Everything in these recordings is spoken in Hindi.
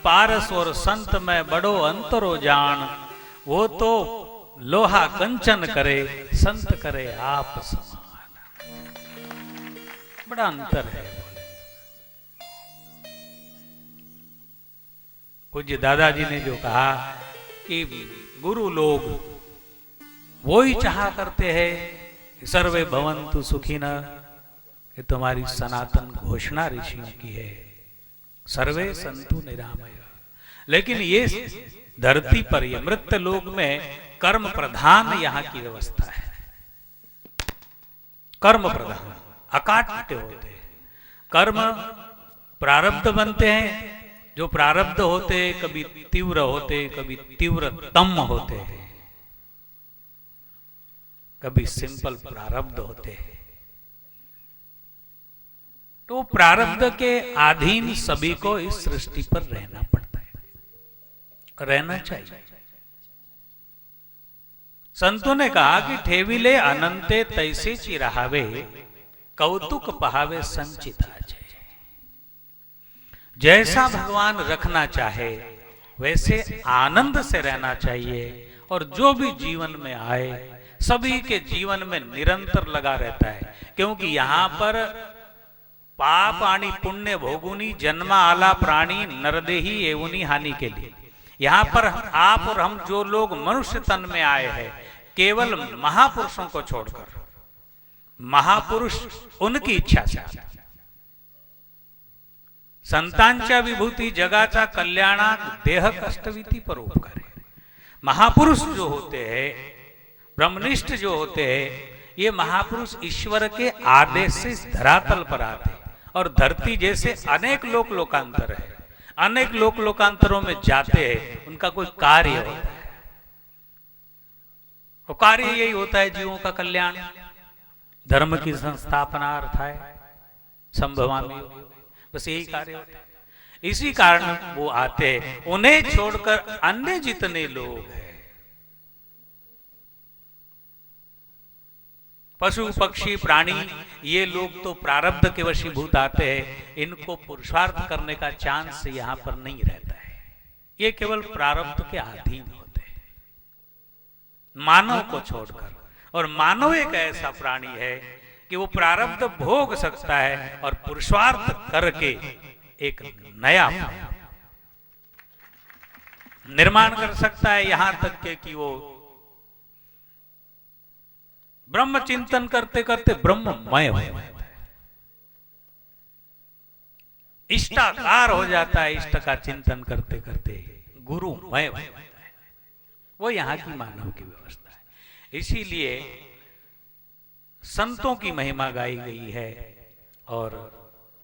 पारस और संत में बड़ो अंतरो जान, वो तो लोहा कंचन करे, संत करे आप समान। बड़ा अंतर है। पूज्य दादाजी ने जो कहा कि गुरु लोग वो ही चाहा करते हैं कि सर्वे भवन्तु सुखिनः, ये तुम्हारी सनातन घोषणा ऋषियों की है, सर्वे संतु निरामय। लेकिन ये धरती पर, ये मृत्यु लोक में कर्म प्रधान यहाँ की व्यवस्था है। कर्म प्रधान अकाट्य होते हैं, कर्म प्रारब्ध बनते हैं। जो प्रारब्ध होते कभी तीव्र होते, कभी तीव्रतम होते हैं, कभी सिंपल प्रारब्ध होते हैं। तो प्रारब्ध के अधीन सभी को इस सृष्टि पर रहना पड़ता है, रहना चाहिए। संतों ने कहा कि ठेविले अनंते तैसे चिरावे, कौतुक पहावे संचिता। जैसा भगवान रखना चाहे वैसे आनंद से रहना चाहिए, और जो भी जीवन में आए सभी के जीवन में निरंतर लगा रहता है। क्योंकि यहाँ पर पाप आनी पुण्य भोगुनी जन्मा आला प्राणी नरदेही एवनी हानि के लिए, यहाँ पर आप और हम जो लोग मनुष्य तन में आए हैं, केवल महापुरुषों को छोड़कर, महापुरुष उनकी इच्छा से, संतांच्या विभूती जगाचा कल्याणा देह कष्टविती परोपकारी। महापुरुष जो होते हैं, ब्रह्मनिष्ठ जो होते हैं, ये महापुरुष ईश्वर के आदेश से इस धरातल पर आते हैं। और धरती जैसे अनेक लोक लोकांतर है, अनेक लोक लोकांतरों में जाते हैं, उनका कोई कार्य होता है। और कार्य यही होता है जीवों का कल्याण, धर्म की संस्थापना अर्थाय संभवामि, बस यही कार्य होता है। इसी कारण वो आते हैं। उन्हें छोड़कर अन्य जितने लोग हैं, पशु पक्षी प्राणी, ये लोग तो प्रारब्ध के वशीभूत आते हैं। इनको पुरुषार्थ करने का चांस यहाँ पर नहीं रहता है, ये केवल प्रारब्ध के अधीन होते हैं, मानव को छोड़कर। और मानव एक ऐसा प्राणी है कि वो प्रारब्ध भोग सकता है और पुरुषार्थ करके एक नया निर्माण कर सकता है। यहां तक के कि वो ब्रह्म चिंतन करते करते ब्रह्ममय हो जाता है, इष्टाकार हो जाता है, इष्ट का चिंतन करते करते गुरुमय हो जाता है। वो यहाँ की मानव की व्यवस्था है। इसीलिए संतों की महिमा गाई गई है। और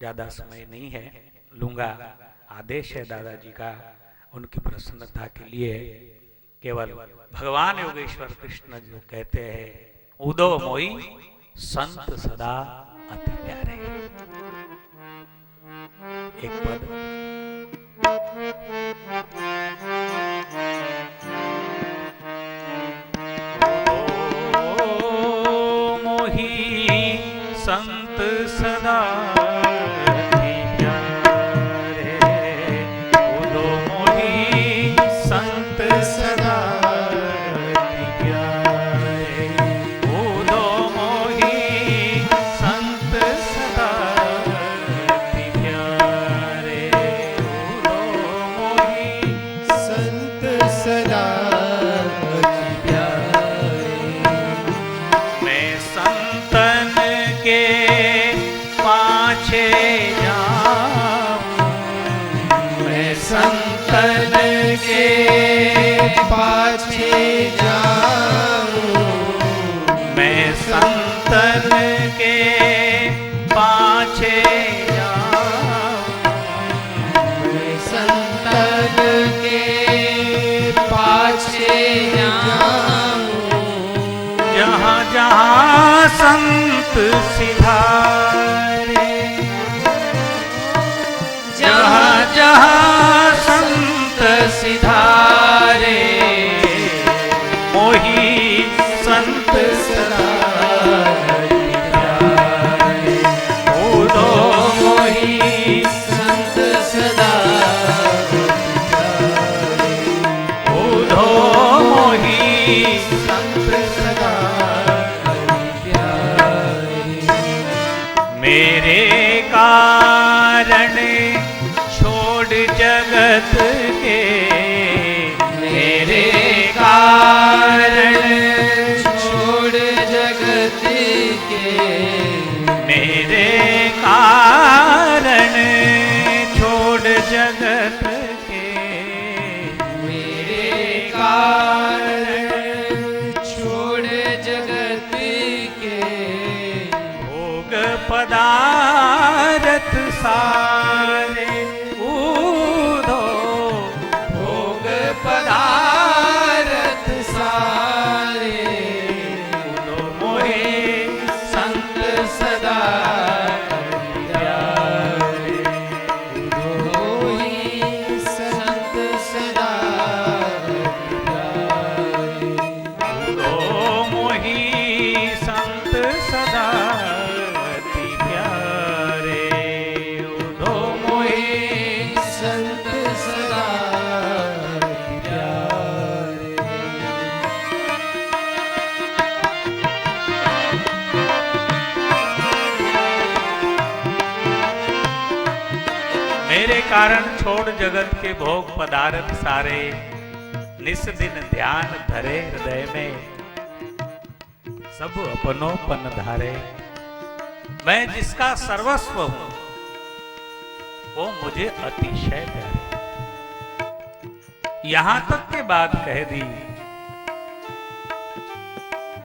ज्यादा समय नहीं है, लूंगा, आदेश है दादाजी का, उनकी प्रसन्नता के लिए केवल भगवान योगेश्वर कृष्ण जो कहते हैं, उदो मोई संत सदा अति प्यारे। एक पद संत सदा अति प्यारे, उदो मोहि संत सदा अति प्यारे, उदो मोहि संत सदा अति प्यारे, उदो मोहि संत सदा अति प्यारे। मैं संतन के पाछे जाऊं, मैं संतन के पाछे जाऊं, मैं संतन के पाछे जाऊं, मैं संतन के पाछे जाऊं। जहाँ जहाँ संत सिधारे, जहाँ जहाँ संत सिधारे, मोही संत सदा अति प्यारे, उदो मोही संत सदा अति जगत के मेरे कारण, छोड़ जगत के मेरे कारण, छोड़ जगत के मेरे कारण, छोड़ जगत के भोग पदारथ सारे ऊधो, भोग पदारथ सारे ऊधो मोहे संत सदा प्यारे, होई संत सदा प्यारे, ऊधो मोही संत सदा अति प्यारे, ऊधो मोही संत सदा प्यारे। मेरे कारण छोड़ जगत के भोग पदार्थ सारे, निस दिन ध्यान धरे हृदय में, सब अपनोपन धारे। मैं जिसका सर्वस्व हूं वो मुझे अतिशय प्यारे। यहां तक के बात कह दी